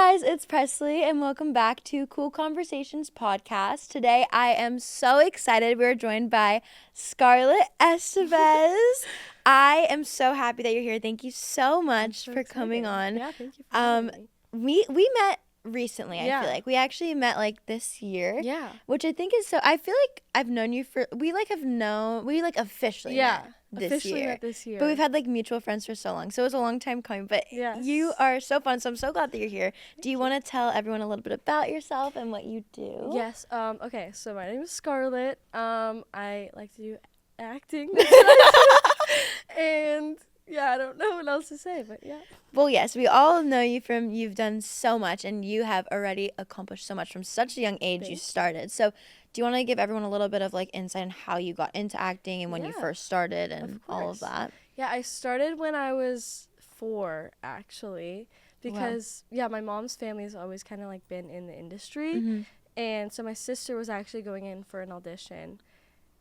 guys, it's Presley and welcome back to Cool Conversations podcast. Today I am so excited. We're joined by Scarlett Estevez. I am so happy that you're here. Thank you so much for coming on. Yeah, thank you for having me. We met recently, I feel like. We actually met like this year. Yeah. Which I think is so, I feel like I've known you for, we officially met met this year. But we've had like mutual friends for so long. So it was a long time coming. But you are so fun. So I'm so glad that you're here. Do you want to tell everyone a little bit about yourself and what you do? Yes. Okay, so my name is Scarlett. I like to do acting. And yeah, I don't know what else to say, but yeah. Well, yes, we all know you from, you've done so much and you have already accomplished so much from such a young age. You started. So do you want to give everyone a little bit of like insight on how you got into acting and when you first started and all of that? Yeah, I started when I was 4, actually, because my mom's family has always kind of like been in the industry. Mm-hmm. And so my sister was actually going in for an audition,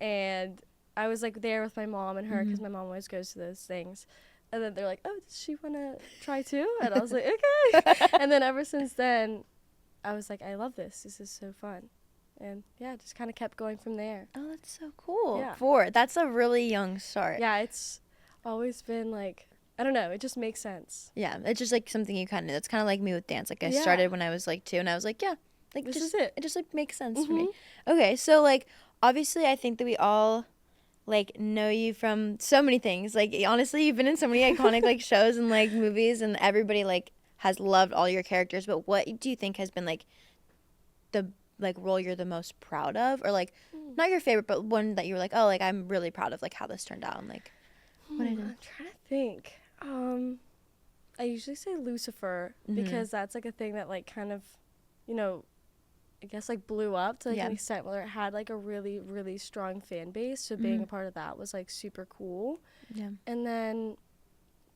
and I was like there with my mom and her because my mom always goes to those things. And then they're like, oh, does she want to try too? And I was like, okay. And then ever since then, I was like, I love this. This is so fun. And yeah, just kind of kept going from there. Oh, that's so cool. Yeah. 4. That's a really young start. Yeah, it's always been like, I don't know, it just makes sense. Yeah, it's just like something you kind of, it's kind of like me with dance. Like I started when I was like 2 and I was like, yeah, like this just, is it. It just like makes sense for me. Okay, so like obviously I think that we all like know you from so many things. Like honestly, you've been in so many iconic like shows and like movies and everybody like has loved all your characters. But what do you think has been like the like role you're the most proud of, or like not your favorite but one that you were like, oh, like I'm really proud of like how this turned out and like what I did? I'm trying to think. I usually say Lucifer because that's like a thing that like kind of, you know, I guess like blew up to like an extent where it had like a really, really strong fan base. So being a part of that was like super cool. Yeah. And then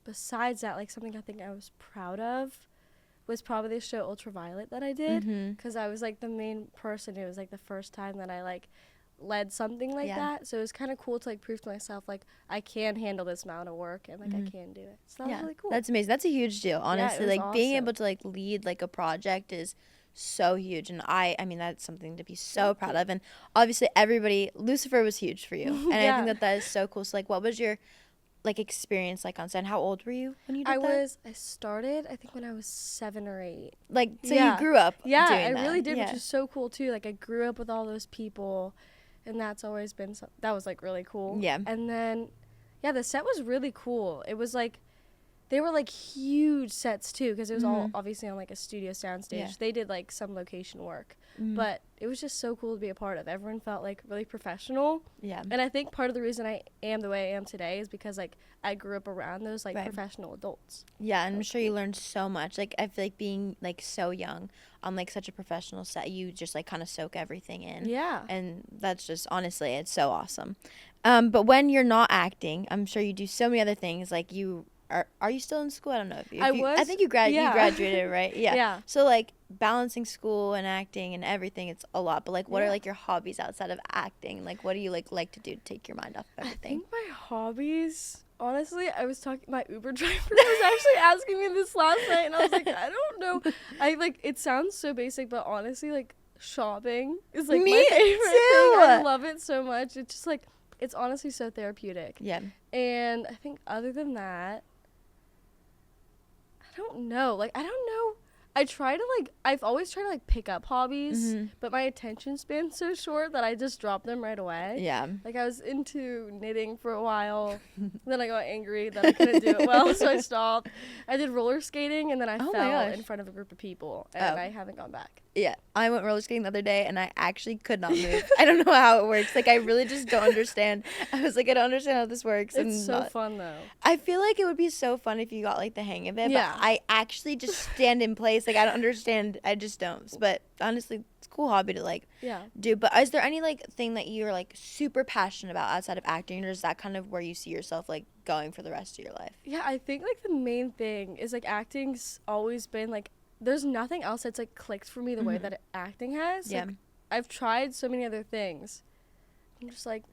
besides that, like something I think I was proud of was probably the show Ultraviolet that I did, because I was like the main person. It was like the first time that I like led something like that, so it was kind of cool to like prove to myself like I can handle this amount of work and like I can do it. So that was really cool. That's amazing. That's a huge deal, honestly. Yeah, like being able to like lead like a project is so huge, and I mean that's something to be so proud of. And obviously Lucifer was huge for you, and I think that is so cool. So like what was your like experience like on set? How old were you when you did that? I started I think when I was 7 or 8. Like so you grew up doing I that. really did, which is so cool too. Like I grew up with all those people, and that's always been that was like really cool. Yeah. And then the set was really cool. It was like they were like huge sets too, because it was all obviously on like a studio soundstage. They did like some location work, but it was just so cool to be a part of. Everyone felt like really professional. Yeah. And I think part of the reason I am the way I am today is because like I grew up around those like professional adults. Yeah, and I'm sure you learned so much. Like I feel like being like so young on like such a professional set, you just like kind of soak everything in. Yeah. And that's just honestly, it's so awesome. But when you're not acting, I'm sure you do so many other things. Like you are you still in school? I don't know if you. I think you graduated, right? Yeah. Yeah. So like balancing school and acting and everything, it's a lot. But like, what are like your hobbies outside of acting? Like, what do you like to do to take your mind off of everything? I think my hobbies. Honestly, I was talking. My Uber driver was actually asking me this last night, and I was like, I don't know. I like. It sounds so basic, but honestly, like shopping is like my favorite thing. I love it so much. It's just like it's honestly so therapeutic. Yeah. And I think other than that, I don't know. Like I don't know. I've always tried to like pick up hobbies, but my attention span's so short that I just drop them right away. Yeah. Like I was into knitting for a while, then I got angry that I couldn't do it well, so I stopped. I did roller skating, and then I fell in front of a group of people, and I haven't gone back. Yeah, I went roller skating the other day, and I actually could not move. I don't know how it works. Like, I really just don't understand. I was like, I don't understand how this works. It's so fun, though. I feel like it would be so fun if you got, like, the hang of it. Yeah. But I actually just stand in place. Like, I don't understand. I just don't. But, honestly, it's a cool hobby to, like, do. But is there any, like, thing that you're, like, super passionate about outside of acting? Or is that kind of where you see yourself, like, going for the rest of your life? Yeah, I think, like, the main thing is, like, acting's always been, like, there's nothing else that's like clicked for me the way that acting has. Yeah. Like, I've tried so many other things. I'm just like,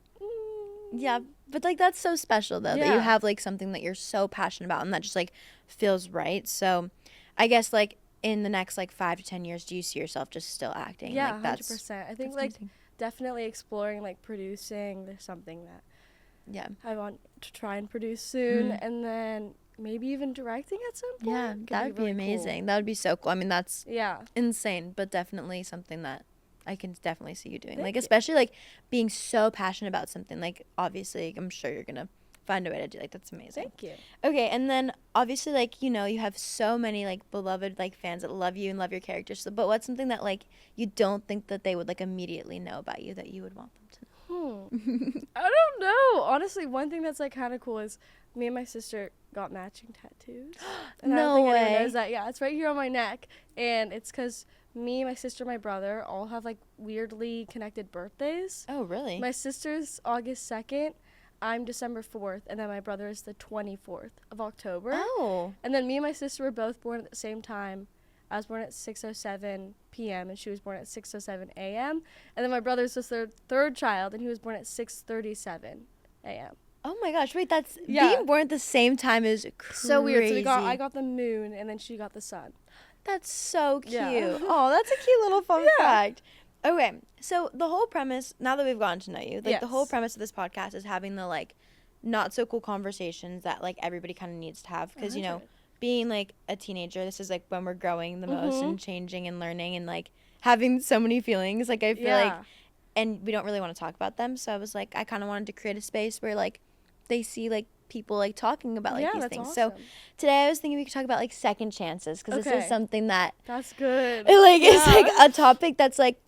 Yeah, but like that's so special though that you have like something that you're so passionate about and that just like feels right. So I guess like in the next like 5 to 10 years, do you see yourself just still acting? Yeah, like, that's 100%. I think that's like amazing. definitely exploring like producing. There's something that Yeah. I want to try and produce soon, Mhm. and then maybe even directing at some point. Yeah, Could that would be really amazing. cool. That would be so cool. I mean, that's Yeah. insane, but definitely something that I can definitely see you doing. Thank like, you. especially like being so passionate about something. Like, obviously, I'm sure you're gonna find a way to do. Like, that's amazing. Thank you. Okay, and then obviously, like, you know, you have so many like beloved like fans that love you and love your characters. So, but what's something that like you don't think that they would like immediately know about you that you would want them to know? I don't know. Honestly, one thing that's like kind of cool is me and my sister got matching tattoos. And I No don't think anyone way. knows that. Yeah, it's right here on my neck. And it's because me, my sister, my brother all have like weirdly connected birthdays. Oh, really? My sister's August 2nd. I'm December 4th. And then my brother is the 24th of October. Oh. And then me and my sister were both born at the same time. I was born at 6:07 p.m. and she was born at 6:07 a.m. And then my brother's just their third child, and he was born at 6:37 a.m. Oh my gosh! Wait, that's Yeah. being born at the same time is crazy. So weird. So I got the moon, and then she got the sun. That's so cute. Yeah. Oh, that's a cute little fun Yeah. fact. Okay, so the whole premise, now that we've gotten to know you, like the whole Yes. premise of this podcast is having the like not so cool conversations that like everybody kind of needs to have because you know 100. being like a teenager, this is like when we're growing the most Mhm. and changing and learning and like having so many feelings. Like I feel like, Yeah. and we don't really want to talk about them. So I was like, I kind of wanted to create a space where like they see like people like talking about like Yeah, these that's things. awesome. So today I was thinking we could talk about like second chances because this Okay. is something that That's good. like it's Yeah. like a topic that's like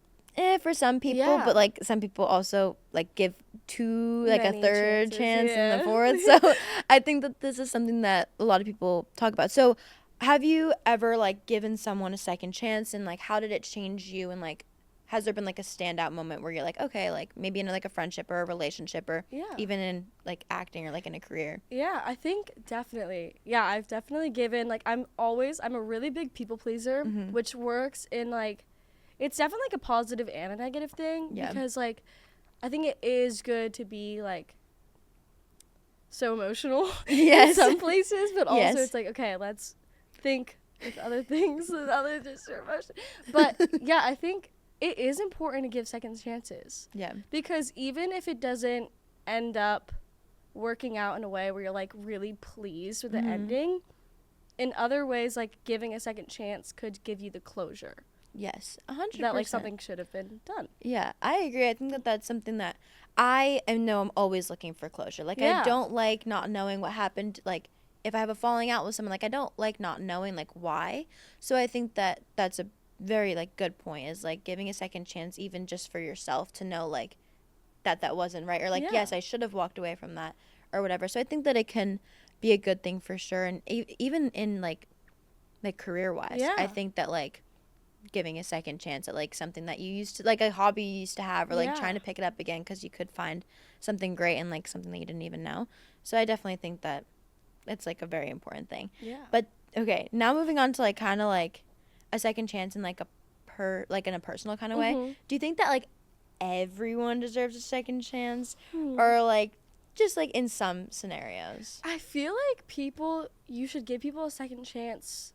for some people, Yeah. but like some people also like give two like Many a third chances, chance and yeah. the fourth. So I think that this is something that a lot of people talk about. So have you ever like given someone a second chance and like how did it change you and like has there been like a standout moment where you're like okay like maybe in like a friendship or a relationship or Yeah. even in like acting or like in a career? Yeah, I think definitely. Yeah, I've definitely given, like, I'm a really big people pleaser, Mhm. which works in, like, it's definitely, like, a positive and a negative thing. Yeah. Because, like, I think it is good to be, like, so emotional Yes. in some places, but also Yes. it's like, okay, let's think with other things other than just your emotion. But, yeah, I think it is important to give second chances. Yeah. Because even if it doesn't end up working out in a way where you're like really pleased with the Mhm. ending, in other ways like giving a second chance could give you the closure Yes. 100%. that like something should have been done. Yeah, I agree. I think that that's something that I know I'm always looking for closure. Like Yeah. I don't like not knowing what happened. Like if I have a falling out with someone, like I don't like not knowing like why. So I think that that's a very like good point is like giving a second chance even just for yourself to know like that wasn't right or like Yeah. yes I should have walked away from that or whatever. So I think that it can be a good thing for sure and even in like career wise. Yeah. I think that like giving a second chance at like something that you used to like a hobby you used to have or like Yeah. trying to pick it up again because you could find something great and like something that you didn't even know. So I definitely think that it's like a very important thing. Yeah. But okay, now moving on to like kind of like a second chance in like in a personal kind of way. Mhm. Do you think that like everyone deserves a second chance Hmm. or like just like in some scenarios? I feel like you should give people a second chance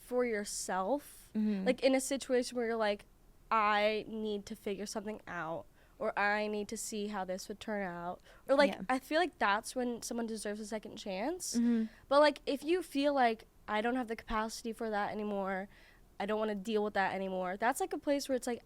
for yourself. Mm-hmm. Like in a situation where you're like, I need to figure something out or I need to see how this would turn out. Or like, Yeah. I feel like that's when someone deserves a second chance. Mm-hmm. But like, if you feel like I don't have the capacity for that anymore, I don't want to deal with that anymore, that's like a place where it's like,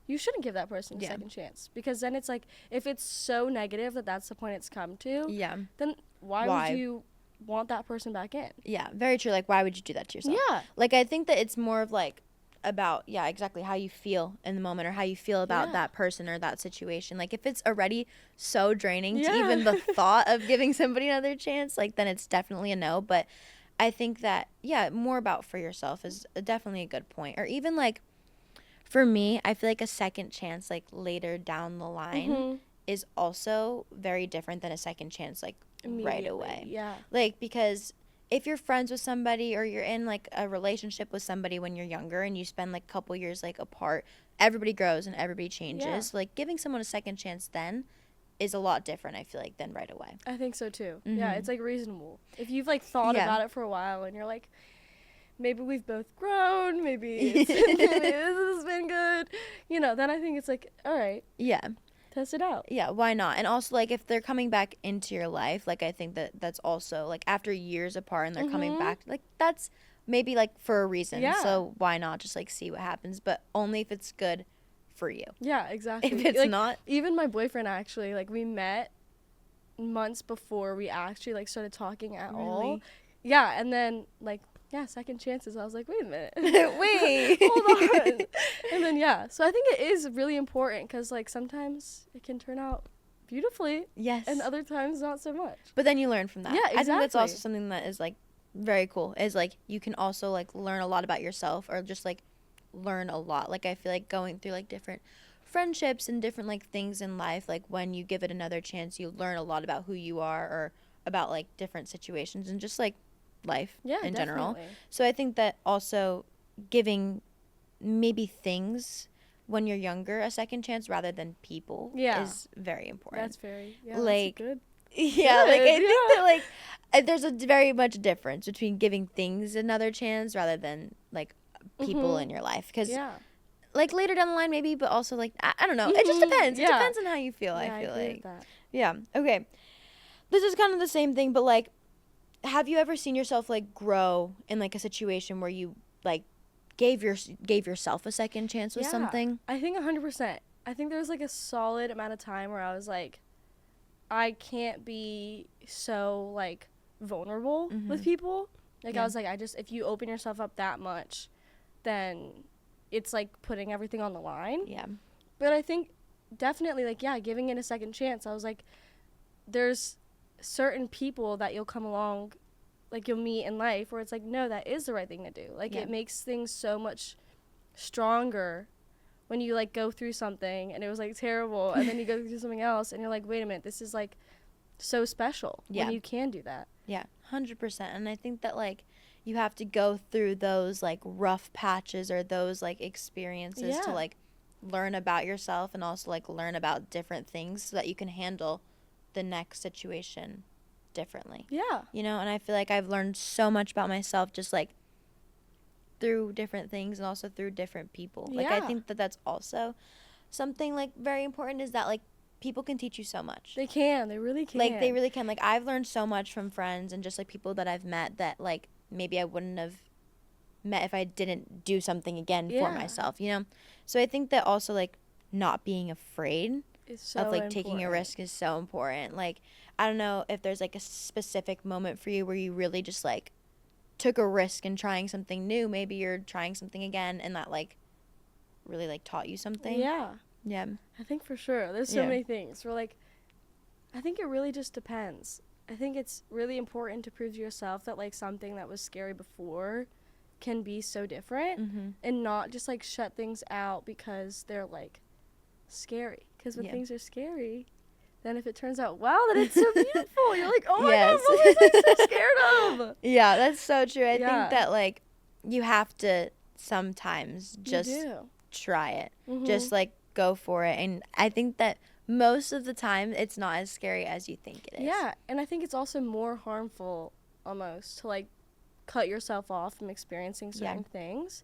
you shouldn't give that person a Yeah. second chance. Because then it's like, if it's so negative that that's the point it's come to, Yeah. then why Why? would you want that person back in? Yeah, very true. Like, why would you do that to yourself? Yeah. Like, I think that it's more of like about, yeah, exactly how you feel in the moment or how you feel about Yeah. that person or that situation. Like, if it's already so draining to Yeah. even the thought of giving somebody another chance, like, then it's definitely a no. But I think that, yeah, more about for yourself is definitely a good point. Or even like, for me, I feel like a second chance, like, later down the line Mhm. is also very different than a second chance, like, right Immediately, away. Yeah. Like, because if you're friends with somebody or you're in like a relationship with somebody when you're younger and you spend like a couple years like apart, everybody grows and everybody changes. Yeah. So, like giving someone a second chance then is a lot different, I feel like, than right away. I think so too. Yeah, Mhm. it's like reasonable. If you've like thought Yeah. about it for a while and you're like, maybe we've both grown, maybe this has been good, you know, then I think it's like, all right, Yeah. test it out. Yeah, why not? And also, like, if they're coming back into your life, like, I think that that's also, like, after years apart and they're coming back, like, that's maybe, like, for a reason. Yeah. So why not just, like, see what happens? But only if it's good for you. Yeah, exactly. If it's like, not. even my boyfriend, actually, like, we met months before we actually, like, started talking at all. Yeah, and then, like, yeah, second chances. I was like, wait a minute. Wait. Hold on. And then, yeah. So I think it is really important because, like, sometimes it can turn out beautifully. Yes. And other times not so much. But then you learn from that. Yeah, exactly. I think that's also something that is, like, very cool. Is, like, you can also, like, learn a lot about yourself or just, like, learn a lot. Like, I feel like going through, like, different friendships and different, like, things in life, like, when you give it another chance, you learn a lot about who you are or about, like, different situations and just, like, life in general. So I think that also giving maybe things when you're younger a second chance rather than people is very important. That's very, like, that's good. Yeah, Good, like, I think that, like, there's a very much difference between giving things another chance rather than, like, people in your life. Because, like, later down the line maybe, but also, like, I don't know. It just depends. It depends on how you feel, I feel like. Yeah, okay. This is kind of the same thing, but, like, have you ever seen yourself, like, grow in, like, a situation where you, like, gave yourself a second chance with something? I think 100%. I think there was, like, a solid amount of time where I was like, I can't be so, like, vulnerable with people. Like, I was like, if you open yourself up that much, then it's, like, putting everything on the line. Yeah. But I think definitely, like, giving it a second chance. I was like, there's certain people that you'll come along, like, you'll meet in life where it's like, no, that is the right thing to do. Like, it makes things so much stronger when you, like, go through something and it was, like, terrible and then you go through something else and you're like, wait a minute, this is, like, so special when you can do that. Yeah, 100%. And I think that, like, you have to go through those, like, rough patches or those, like, experiences to, like, learn about yourself and also, like, learn about different things so that you can handle the next situation differently. Yeah. You know, and I feel like I've learned so much about myself just, like, through different things and also through different people. Like, I think that that's also something, like, very important is that, like, people can teach you so much. They can. They really can. Like, they really can. Like, I've learned so much from friends and just, like, people that I've met that, like, maybe I wouldn't have met if I didn't do something again for myself, you know? So I think that also, like, not being afraid of, like, taking a risk is so important. Like, I don't know if there's, like, a specific moment for you where you really just, like, took a risk in trying something new. Maybe you're trying something again and that, like, really, like, taught you something. Yeah. Yeah. I think for sure. There's so many things. We're like, I think it really just depends. I think it's really important to prove to yourself that, like, something that was scary before can be so different and not just, like, shut things out because they're, like, scary. Because when things are scary, then if it turns out, wow, then it's so beautiful. You're like, oh my God, what was I so scared of? Yeah, that's so true. I think that, like, you have to sometimes just try it. Just, like, go for it. And I think that most of the time it's not as scary as you think it is. Yeah, and I think it's also more harmful almost to, like, cut yourself off from experiencing certain things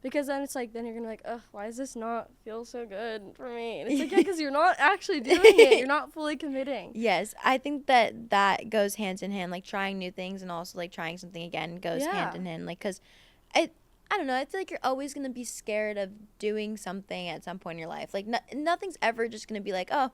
because then it's like, then you're gonna be like, ugh, why does this not feel so good for me? And it's like, yeah, because you're not actually doing it. You're not fully committing. Yes, I think that that goes hand in hand, like, trying new things and also, like, trying something again goes hand in hand. Like, because I don't know, I feel like you're always going to be scared of doing something at some point in your life. Like, nothing's ever just going to be like, oh,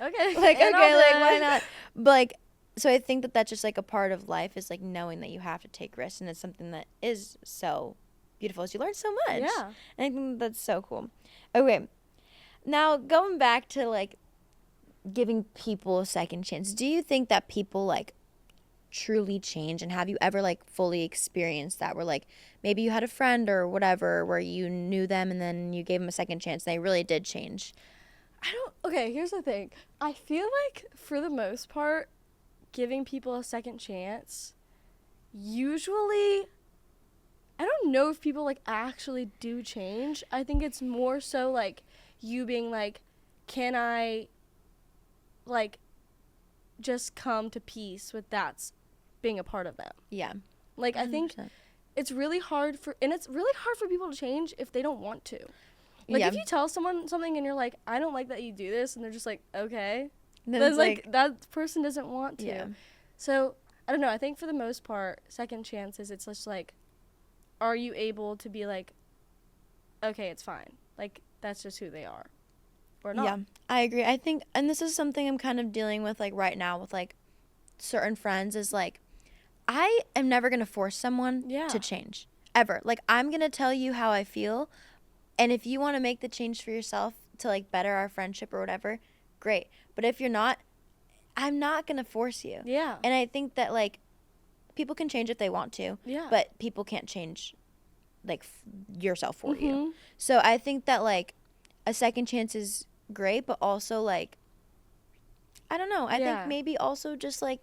okay, like, okay, like, why not? But, like, so I think that that's just, like, a part of life is, like, knowing that you have to take risks, and it's something that is so beautiful. You learn so much. Yeah. And I think that's so cool. Okay. Now, going back to, like, giving people a second chance, do you think that people, like, truly change, and have you ever, like, fully experienced that where, like, maybe you had a friend or whatever where you knew them and then you gave them a second chance and they really did change? Okay, here's the thing. I feel like for the most part, giving people a second chance, usually, I don't know if people, like, actually do change. I think it's more so, like, you being like, can I, like, just come to peace with that's being a part of them? Yeah. Like, 100%. I think it's really hard for people to change if they don't want to. Like, if you tell someone something and you're like, I don't like that you do this, and they're just like, okay, then it's like that person doesn't want to. Yeah. So, I don't know. I think for the most part, second chances, it's just like, are you able to be like, okay, it's fine. Like, that's just who they are. Or not. Yeah, I agree. I think, and this is something I'm kind of dealing with, like, right now with, like, certain friends is, like, I am never going to force someone to change. Ever. Like, I'm going to tell you how I feel. And if you want to make the change for yourself to, like, better our friendship or whatever, great. But if you're not, I'm not going to force you. Yeah. And I think that, like, people can change if they want to. Yeah. But people can't change, like, yourself for you. So I think that, like, a second chance is great, but also, like, I don't know. I think maybe also just, like,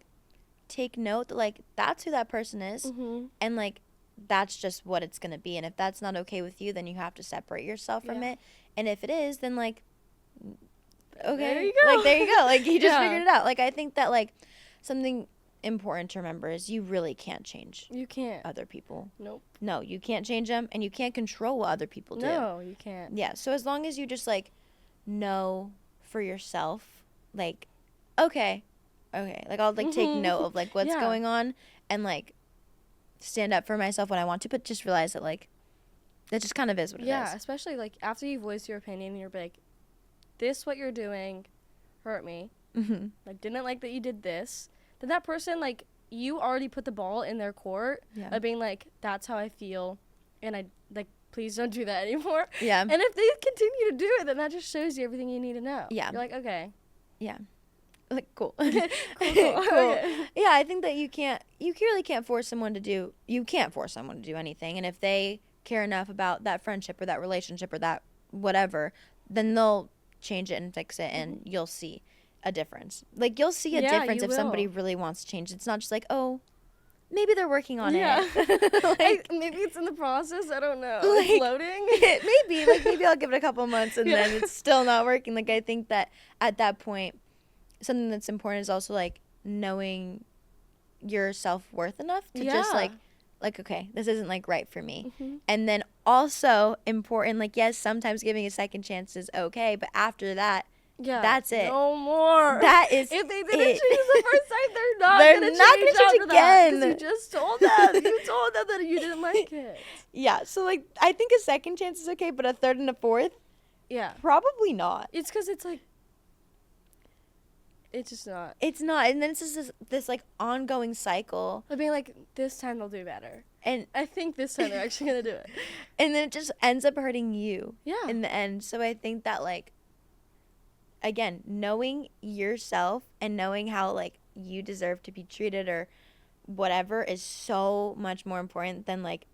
take note that, like, that's who that person is. And, like, that's just what it's going to be. And if that's not okay with you, then you have to separate yourself from it. And if it is, then, like, okay. There you go. Like, there you go. Like, you just figured it out. Like, I think that, like, something important to remember is you really can't change. You can't. Other people. Nope. No, you can't change them, and you can't control what other people do. No, you can't. Yeah, so as long as you just, like, know for yourself, like, okay. Like, I'll, like, take note of, like, what's going on and, like, stand up for myself when I want to, but just realize that, like, that just kind of is what it is. Yeah, especially, like, after you voice your opinion and you're like, this, what you're doing, hurt me. Like, didn't like that you did this. Then that person, like, you already put the ball in their court of being like, that's how I feel, and I, like, please don't do that anymore. Yeah. And if they continue to do it, then that just shows you everything you need to know. Yeah. You're like, okay. Yeah. Like, cool. Cool. Okay. Yeah, I think that you really can't force someone to do anything. And if they care enough about that friendship or that relationship or that whatever, then they'll change it and fix it, and you'll see a difference. Like, you'll see a difference if somebody really wants to change. It's not just like, oh, maybe they're working on it. Like, maybe it's in the process. I don't know. Like, it's loading. Maybe I'll give it a couple months and then it's still not working. Like, I think that at that point, something that's important is also, like, knowing your self-worth enough to just, like, okay, this isn't, like, right for me. And then also important, like, yes, sometimes giving a second chance is okay, but after that, that's it. No more. That is if they didn't change the first time, they're not going to change again. Because you just told them. You told them that you didn't like it. Yeah, so, like, I think a second chance is okay, but a third and a fourth? Yeah. Probably not. It's because it's, like, it's just not. It's not. And then it's just this like, ongoing cycle. I mean, like, this time they'll do better. And I think this time they're actually going to do it. And then it just ends up hurting you in the end. So I think that, like, again, knowing yourself and knowing how, like, you deserve to be treated or whatever is so much more important than, like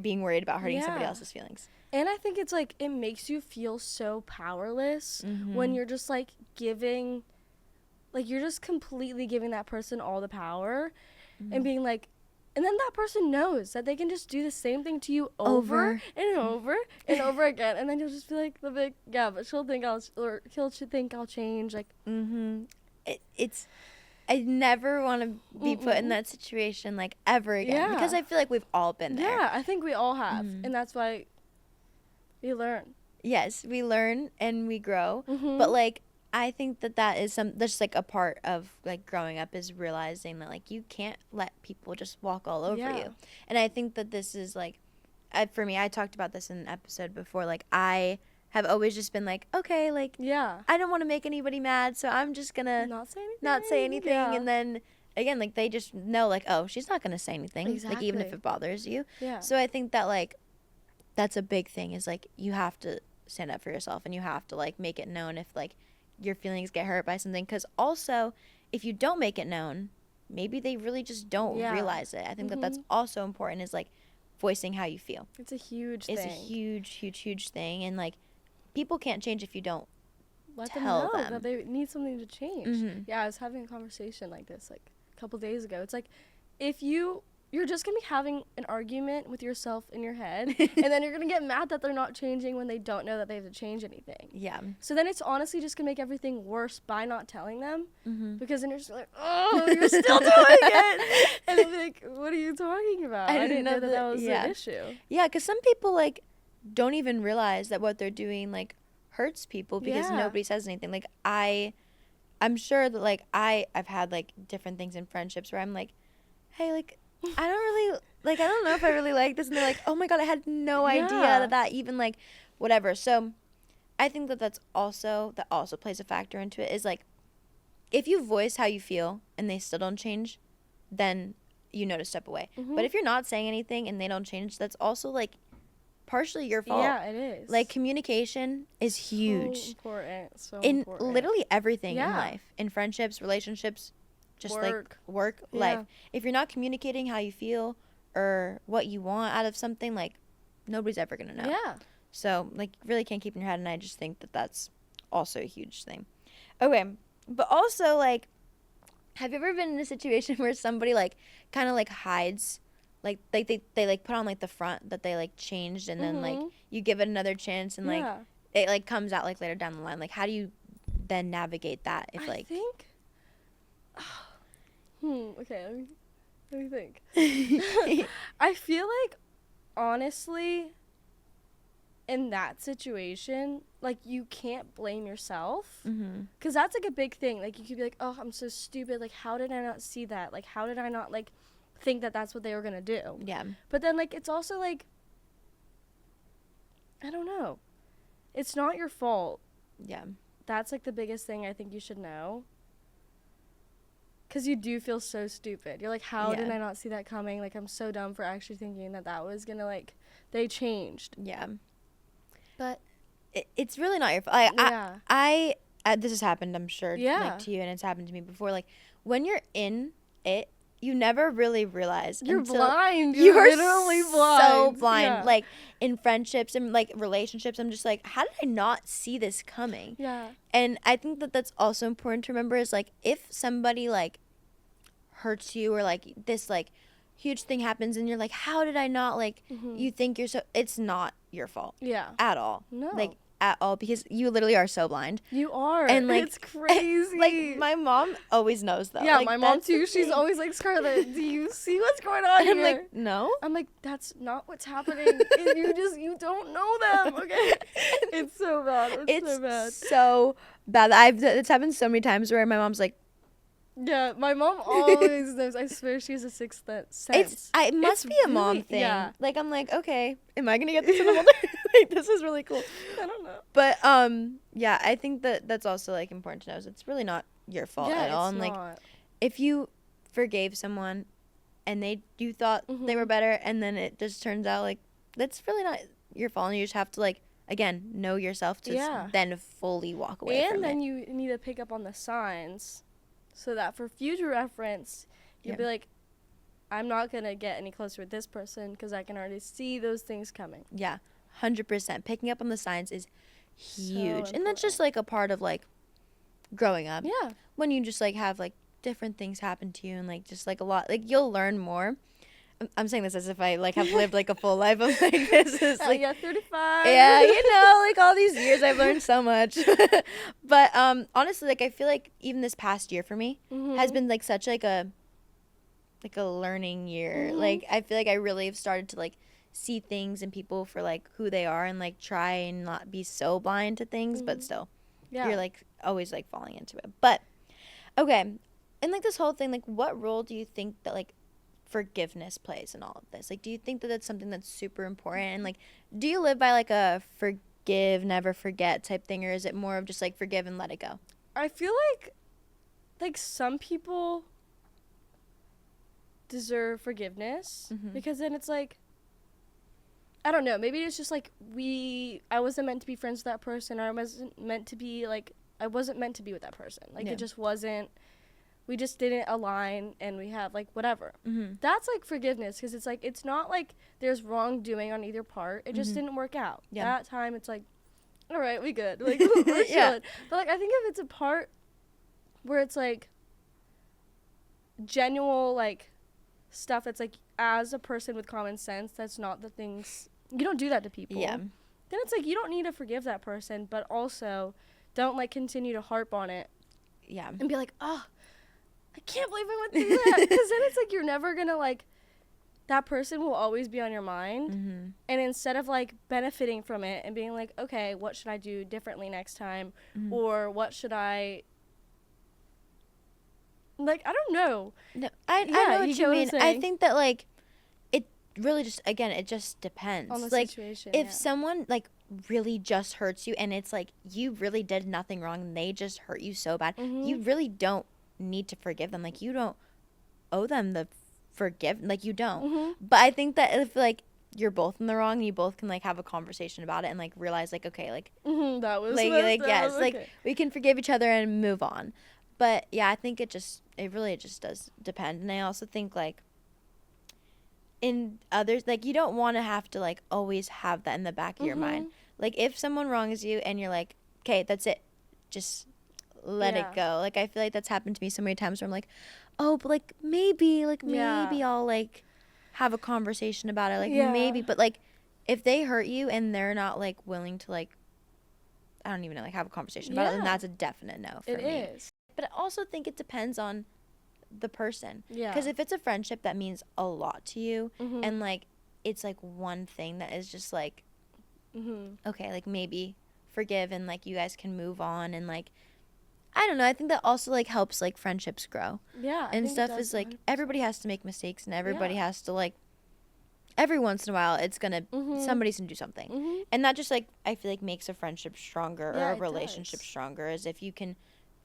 being worried about hurting somebody else's feelings. And I think it's, like, it makes you feel so powerless when you're just, like, giving, like, you're just completely giving that person all the power and being, like, and then that person knows that they can just do the same thing to you over and over and over again. And then you'll just be like, yeah, but he'll think I'll change. Like, I never want to be put in that situation, like, ever again. Because I feel like we've all been there. Yeah, I think we all have. And that's why we learn. Yes, we learn and we grow. But, like, I think that is that's just, like, a part of, like, growing up is realizing that, like, you can't let people just walk all over you. And I think that this is, like, for me, I talked about this in an episode before, like, I have always just been like, okay, like, I don't want to make anybody mad, so I'm just gonna not say anything. And then again, like, they just know, like, oh, she's not gonna say anything, like, even if it bothers you. So I think that, like, that's a big thing is, like, you have to stand up for yourself and you have to, like, make it known if, like, your feelings get hurt by something. Because also, if you don't make it known, maybe they really just don't realize it. I think that that's also important is, like, voicing how you feel. It's a huge thing. It's a huge thing. And, like, people can't change if you don't let them know that they need something to change. Yeah, I was having a conversation like this, like, a couple days ago. It's like, if you you're just going to be having an argument with yourself in your head. And then you're going to get mad that they're not changing when they don't know that they have to change anything. Yeah. So then it's honestly just going to make everything worse by not telling them. Mm-hmm. Because then you're just like, oh, you're still doing it. And they'll be like, what are you talking about? I didn't know that was an issue. Yeah, because some people, like, don't even realize that what they're doing, like, hurts people because nobody says anything. Like, I'm sure that, like, I've had, like, different things in friendships where I'm like, hey, like, I don't really, like, I don't know if I really like this. And they're like, oh my God, I had no idea that even, like, whatever. So I think that also plays a factor into it is, like, if you voice how you feel and they still don't change, then you know to step away. Mm-hmm. But if you're not saying anything and they don't change, that's also, like, partially your fault. Yeah, it is. Like, communication is huge. So important. So in important. literally everything in life. In friendships, relationships, just work, life. If you're not communicating how you feel or what you want out of something, like, nobody's ever going to know. Yeah. So, like, really can't keep in your head, and I just think that that's also a huge thing. Okay, but also, like, have you ever been in a situation where somebody, like, kind of, like, hides, like they like, put on, like, the front that they, like, changed, and then, like, you give it another chance, and, like, it, like, comes out, like, later down the line. Like, how do you then navigate that if, like... I think... okay, let me think. I feel like, honestly, in that situation, like, you can't blame yourself. Because that's, like, a big thing. Like, you could be like, oh, I'm so stupid. Like, how did I not see that? Like, how did I not, like, think that that's what they were going to do? Yeah. But then, like, it's also, like, I don't know. It's not your fault. Yeah. That's, like, the biggest thing I think you should know. Because you do feel so stupid. You're like, how did I not see that coming? Like, I'm so dumb for actually thinking that was going to, like, they changed. Yeah. But it's really not your fault. Like, I this has happened, I'm sure, like, to you, and it's happened to me before. Like, when you're in it, you never really realize. You're blind. You're literally blind. So blind. Yeah. Like, in friendships and, like, relationships, I'm just like, how did I not see this coming? Yeah. And I think that that's also important to remember is, like, if somebody, like, hurts you or, like, this, like, huge thing happens and you're like, how did I not, like, you think you're so, it's not your fault. Yeah. At all. No. Like, at all, because you literally are so blind. You are. And, like, it's crazy. Like, my mom always knows, though. Yeah, like, my mom, too. She's always like, Scarlett, do you see what's going on and here? I'm like, no. I'm like, that's not what's happening. You don't know them, okay? It's so bad. It's so bad. So bad. It's happened so many times where my mom's like, yeah, my mom always knows. I swear she has a sixth sense. It must be a mom thing. Yeah. Like, I'm like, okay, am I gonna get this in a older? Like, this is really cool. I don't know. But yeah, I think that's also, like, important to know. So it's really not your fault at all. And, like, if you forgave someone and you thought they were better, and then it just turns out, like, that's really not your fault, and you just have to, like, again, know yourself to then fully walk away from it. And then you need to pick up on the signs, so that for future reference, you'll be like, I'm not going to get any closer with this person because I can already see those things coming. Yeah, 100%. Picking up on the signs is huge. So and that's just, like, a part of, like, growing up. Yeah. When you just, like, have, like, different things happen to you and, like, just, like, a lot. Like, you'll learn more. I'm saying this as if I, like, have lived, like, a full life. I'm like, this is, like... yeah, 35. Yeah, you know, like, all these years I've learned so much. But, honestly, like, I feel like even this past year for me has been, like, such, like a learning year. Like, I feel like I really have started to, like, see things and people for, like, who they are and, like, try and not be so blind to things, but still, you're, like, always, like, falling into it. But, okay, and, like, this whole thing, like, what role do you think that, like, forgiveness plays in all of this? Like, do you think that that's something that's super important? And, like, do you live by, like, a forgive, never forget type thing, or is it more of just, like, forgive and let it go? I feel like some people deserve forgiveness because then it's like, I don't know, maybe it's just like I wasn't meant to be friends with that person, or I wasn't meant to be with that person. Like, it just wasn't, we just didn't align, and we have, like, whatever. That's, like, forgiveness, because it's, like, it's not, like, there's wrongdoing on either part. It just didn't work out. That time, it's, like, all right, we good. Like, we're chilling. But, like, I think if it's a part where it's, like, genuine, like, stuff that's, like, as a person with common sense, that's not the things, you don't do that to people. Yeah. Then it's like, you don't need to forgive that person, but also don't like continue to harp on it. Yeah. And be like, oh, I can't believe I went through that. Because then it's like, you're never going to like, that person will always be on your mind. Mm-hmm. And instead of like benefiting from it and being like, okay, what should I do differently next time? Mm-hmm. Or what should I, like, I don't know. No, I know what you mean. I think that like it really just, again, it just depends On the like situation. if someone like really just hurts you and it's like you really did nothing wrong and they just hurt you so bad, you really don't need to forgive them. Like you don't owe them the like you don't. But I think that if like you're both in the wrong, you both can like have a conversation about it and like realize like, okay, like that was like yes, okay. like we can forgive each other and move on. But yeah, I think it really just does depend. And I also think like in others, like you don't want to have to like always have that in the back of your mind. Like if someone wrongs you and you're like, okay, that's it, just let it go. Like I feel like that's happened to me so many times where I'm like, oh, but like maybe I'll like have a conversation about it. Like maybe, but like if they hurt you and they're not like willing to like, I don't even know, like have a conversation about it, then that's a definite no for me. It is. But I also think it depends on the person. Yeah. Because if it's a friendship that means a lot to you and like it's like one thing that is just like, okay, like maybe forgive and like you guys can move on and like, I don't know. I think that also like helps like friendships grow. Yeah. And stuff is like 100%. Everybody has to make mistakes and everybody has to like, every once in a while it's gonna somebody's gonna do something. And that just like I feel like makes a friendship stronger or a relationship stronger, is if you can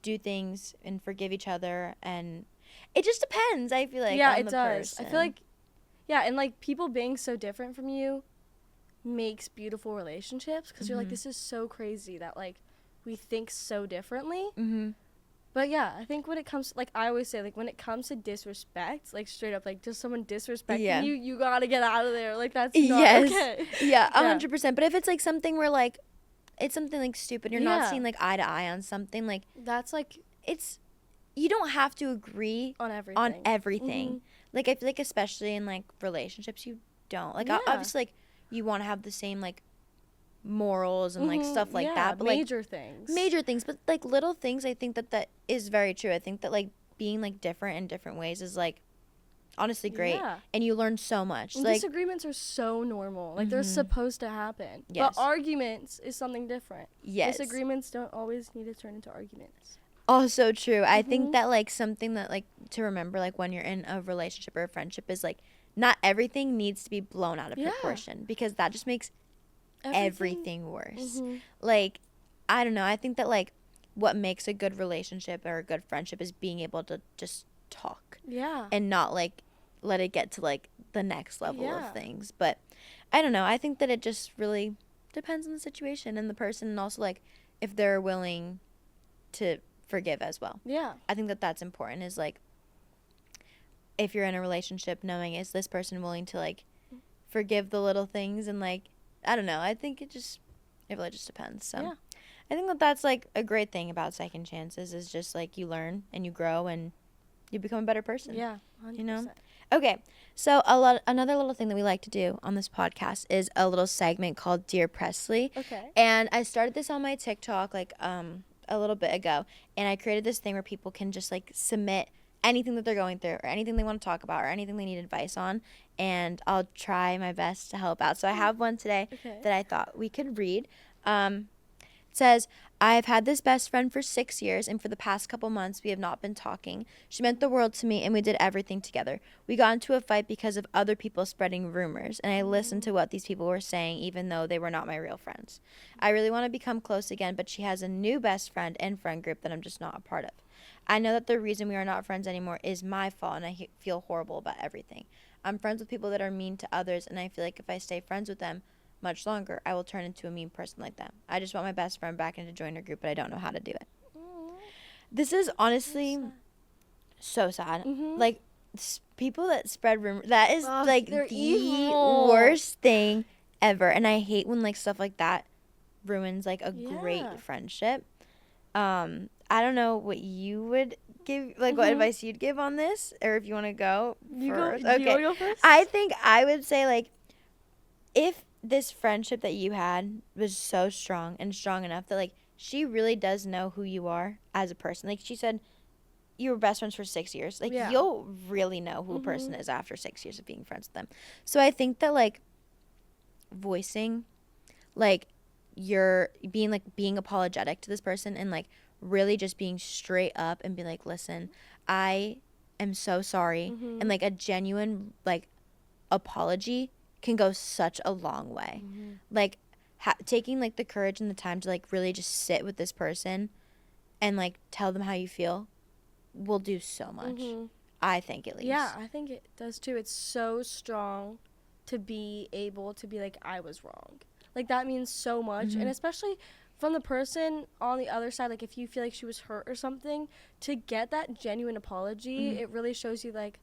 do things and forgive each other. And it just depends, I feel like, on it the does. person. I feel like and like people being so different from you makes beautiful relationships, because you're like, this is so crazy that like we think so differently. But yeah, I think when it comes, like I always say, like when it comes to disrespect, like straight up, like just someone disrespecting you gotta get out of there. Like that's not okay. Yeah, 100%. But if it's like something where like it's something like stupid, you're not seeing like eye to eye on something, like that's like, it's, you don't have to agree on everything. Like I feel like especially in like relationships, you don't like obviously like you want to have the same like morals and like stuff like that, but major things, but like little things, I think that is very true. I think that like being like different in different ways is like honestly great, and you learn so much. And like disagreements are so normal, like they're supposed to happen. Yes. But arguments is something different. Yes, disagreements don't always need to turn into arguments. Also true. I think that like something that like to remember, like when you're in a relationship or a friendship, is like not everything needs to be blown out of proportion, because that just makes everything worse. Like I don't know, I think that like what makes a good relationship or a good friendship is being able to just talk and not like let it get to like the next level of things. But I don't know, I think that it just really depends on the situation and the person, and also like if they're willing to forgive as well. I think that that's important, is like if you're in a relationship, knowing, is this person willing to like forgive the little things, and like I don't know, I think it really just depends. So I think that that's like a great thing about second chances, is just like you learn and you grow and you become a better person. 100%. You know? Okay, so another little thing that we like to do on this podcast is a little segment called Dear Presley. Okay. And I started this on my TikTok like a little bit ago, and I created this thing where people can just like submit anything that they're going through or anything they want to talk about or anything they need advice on, and I'll try my best to help out. So I have one today that I thought we could read. It says, I've had this best friend for 6 years, and for the past couple months we have not been talking. She meant the world to me, and we did everything together. We got into a fight because of other people spreading rumors, and I listened to what these people were saying, even though they were not my real friends. I really want to become close again, but she has a new best friend and friend group that I'm just not a part of. I know that the reason we are not friends anymore is my fault, and I feel horrible about everything. I'm friends with people that are mean to others, and I feel like if I stay friends with them much longer, I will turn into a mean person like them. I just want my best friend back and to join her group, but I don't know how to do it. This is honestly so sad. Like people that spread rumors, that is like the worst thing ever. And I hate when like stuff like that ruins like a great friendship. I don't know what you would give like what advice you'd give on this, or if you want to go first. Okay. Okay. You want to go first? I think I would say like if this friendship that you had was so strong and strong enough that like she really does know who you are as a person. Like she said, you were best friends for 6 years. Like you'll really know who a person is after 6 years of being friends with them. So I think that like voicing like you're being apologetic to this person and like really just being straight up and be like, listen, I am so sorry, and like a genuine like apology can go such a long way. Like taking like the courage and the time to like really just sit with this person and like tell them how you feel will do so much. I think, at least. Yeah, I think it does too. It's so strong to be able to be like, I was wrong. Like that means so much. And especially from the person on the other side, like if you feel like she was hurt or something, to get that genuine apology, it really shows you like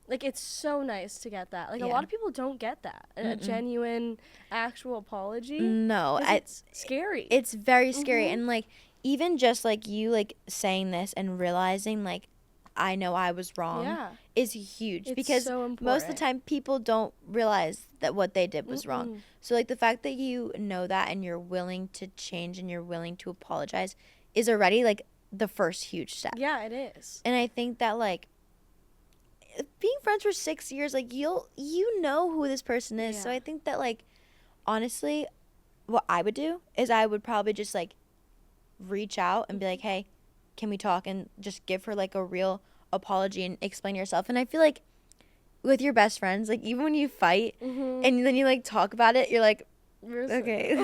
it's so nice to get that. Like a lot of people don't get that. A genuine actual apology. No, it's scary. It's very scary. And like even just like you like saying this and realizing like I know I was wrong is huge. It's because so most of the time people don't realize that what they did was wrong. So like the fact that you know that and you're willing to change and you're willing to apologize is already like the first huge step. Yeah, it is. And I think that like being friends for 6 years, like you know who this person is. So I think that like honestly what I would do is I would probably just like reach out and be like, hey, can we talk, and just give her like a real apology and explain yourself. And I feel like with your best friends, like even when you fight and then you like talk about it, you're like, okay.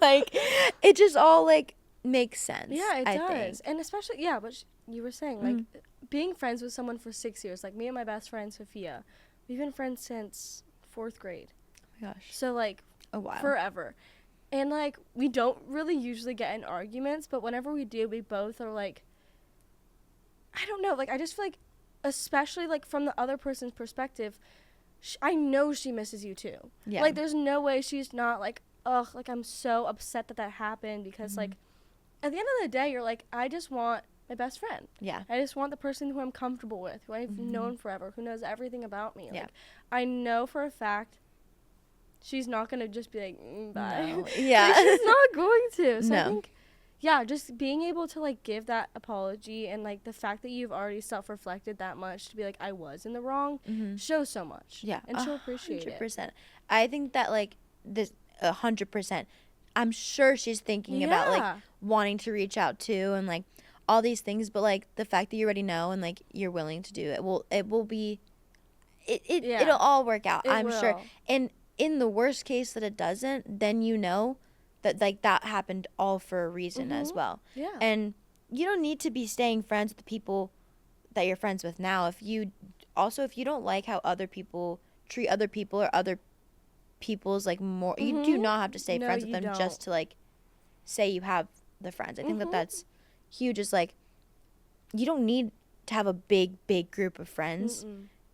Like it just all like makes sense. Yeah, it does. Think. And especially what you were saying, like being friends with someone for 6 years, like me and my best friend Sophia, we've been friends since 4th grade. Oh my gosh. So like a while. Forever. And like we don't really usually get in arguments, but whenever we do, we both are like, I don't know, like I just feel like, especially like from the other person's perspective, I know she misses you too. Yeah. Like there's no way she's not like, ugh, like I'm so upset that happened, because like at the end of the day, you're like, I just want my best friend. Yeah. I just want the person who I'm comfortable with, who I've known forever, who knows everything about me. Yeah. Like I know for a fact she's not going to just be like, bye. No. Yeah. Like, she's not going to. So I think, just being able to like give that apology, and like the fact that you've already self-reflected that much to be like, I was in the wrong, shows so much. Yeah. And she'll appreciate 100%. It. I think that like this 100%, I'm sure she's thinking about like wanting to reach out to and like all these things, but like the fact that you already know and like you're willing to do it will be, it'll all work out. I'm sure. And in the worst case that it doesn't, then you know that like that happened all for a reason as well. Yeah. And you don't need to be staying friends with the people that you're friends with now. If you don't like how other people treat other people, or other people's like more, you do not have to stay friends with them just to like say you have the friends. I think that that's huge. Is like you don't need to have a big group of friends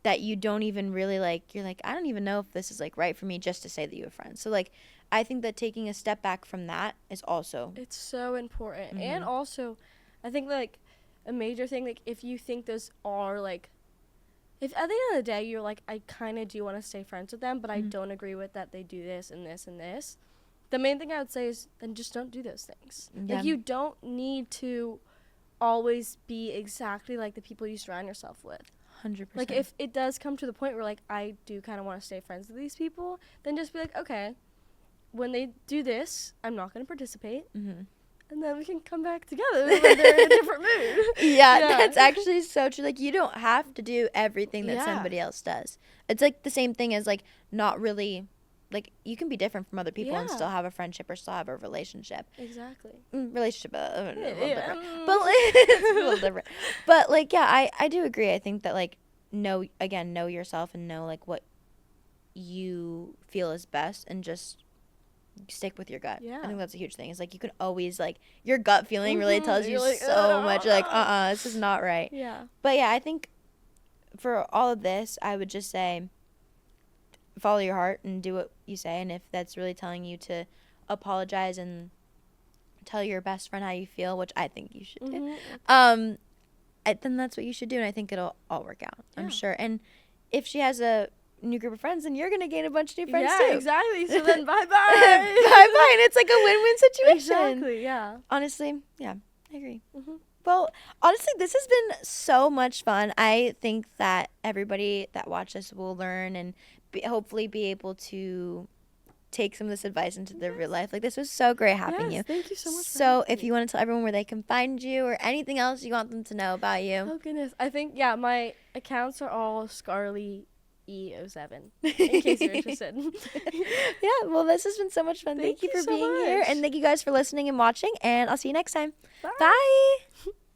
that you don't even really like. You're like, I don't even know if this is like right for me, just to say that you have friends. So like I think that taking a step back from that is also, it's so important. And also I think like a major thing, like if you think those are like, if at the end of the day you're like, I kind of do want to stay friends with them, but I don't agree with that they do this and this and this, the main thing I would say is then just don't do those things. Like you don't need to always be exactly like the people you surround yourself with. 100%. Like if it does come to the point where like I do kind of want to stay friends with these people, then just be like, okay, when they do this, I'm not going to participate. And then we can come back together when they're in a different mood. Yeah, that's actually so true. Like you don't have to do everything that somebody else does. It's like the same thing as like not really, like you can be different from other people and still have a friendship or still have a relationship. Exactly. Relationship, a little different. But like, it's a little different. But like, yeah, I do agree. I think that like know yourself and know like what you feel is best, and just stick with your gut. Yeah. I think that's a huge thing. It's like you can always like, your gut feeling really tells you like, so much. You're like, this is not right. Yeah. But yeah, I think for all of this, I would just say follow your heart and do what you say. And if that's really telling you to apologize and tell your best friend how you feel, which I think you should do, then that's what you should do, and I think it'll all work out. I'm Yeah. sure. And if she has a new group of friends, then you're gonna gain a bunch of new friends yeah, too. exactly. So then bye bye. Bye bye, and it's like a win-win situation. Exactly. Yeah. Honestly, yeah, I agree. Mhm. Well, honestly, this has been so much fun. I think that everybody that watches this will learn and hopefully be able to take some of this advice into their real life. Like, this was so great having you. Thank you so much. So if you want to tell everyone where they can find you or anything else you want them to know about you. Oh goodness, I think my accounts are all Scarlett E07 in case you're interested. Yeah, well, this has been so much fun. Thank you for so being here, much. and thank you guys for listening and watching, and I'll see you next time. Bye. Bye.